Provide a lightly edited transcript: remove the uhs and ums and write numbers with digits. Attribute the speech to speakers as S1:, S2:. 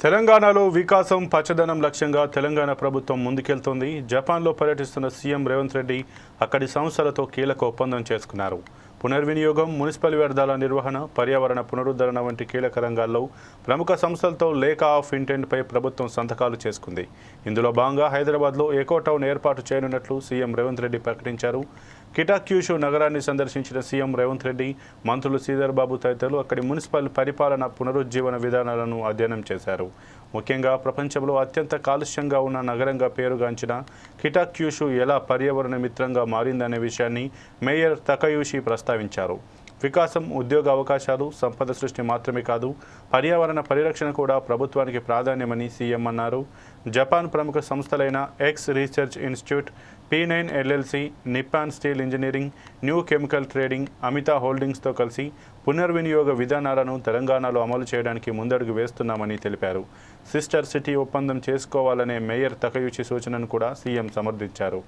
S1: తెలంగాణలో వికాసం పచ్చదనం లక్ష్యంగా తెలంగాణ ప్రభుత్వం ముందుకెళ్తోంది. జపాన్లో పర్యటిస్తున్న సీఎం రేవంత్ రెడ్డి అక్కడి సంస్థలతో కీలక ఒప్పందం చేసుకున్నారు. పునర్వినియోగం, మున్సిపల్ వ్యర్థాల నిర్వహణ, పర్యావరణ పునరుద్ధరణ వంటి కీలక రంగాల్లో ప్రముఖ సంస్థలతో లేఖ ఆఫ్ ఇంటెంట్పై ప్రభుత్వం సంతకాలు చేసుకుంది. ఇందులో భాగంగా హైదరాబాద్లో ఎకో టౌన్ ఏర్పాటు చేయనున్నట్లు సీఎం రేవంత్ రెడ్డి ప్రకటించారు. కిటాక్యూషు నగరాన్ని సందర్శించిన సీఎం రేవంత్ రెడ్డి, మంత్రులు శ్రీధర్ బాబు తదితరులు అక్కడి మున్సిపల్ పరిపాలన పునరుజ్జీవన విధానాలను అధ్యయనం చేశారు. ముఖ్యంగా ప్రపంచంలో అత్యంత కాలుష్యంగా ఉన్న నగరంగా పేరుగాంచిన కిటాక్యూషు ఎలా పర్యావరణ మిత్రంగా మారిందనే విషయాన్ని మేయర్ తకయూషి ప్రస్తావించారు. వికాసం, ఉద్యోగ అవకాశాలు, సంపద సృష్టి మాత్రమే కాదు, పర్యావరణ పరిరక్షణ కూడా ప్రభుత్వానికి ప్రాధాన్యమని సీఎం అన్నారు. జపాన్ ప్రముఖ సంస్థలైన X Research Institute, P9 LLC, Nippon Steel Engineering, New Chemical Trading, Amita హోల్డింగ్స్తో కలిసి పునర్వినియోగ విధానాలను తెలంగాణలో అమలు చేయడానికి ముందడుగు వేస్తున్నామని తెలిపారు. సిస్టర్ సిటీ ఒప్పందం చేసుకోవాలనే మేయర్ తకయూచి సూచనను కూడా సీఎం సమర్థించారు.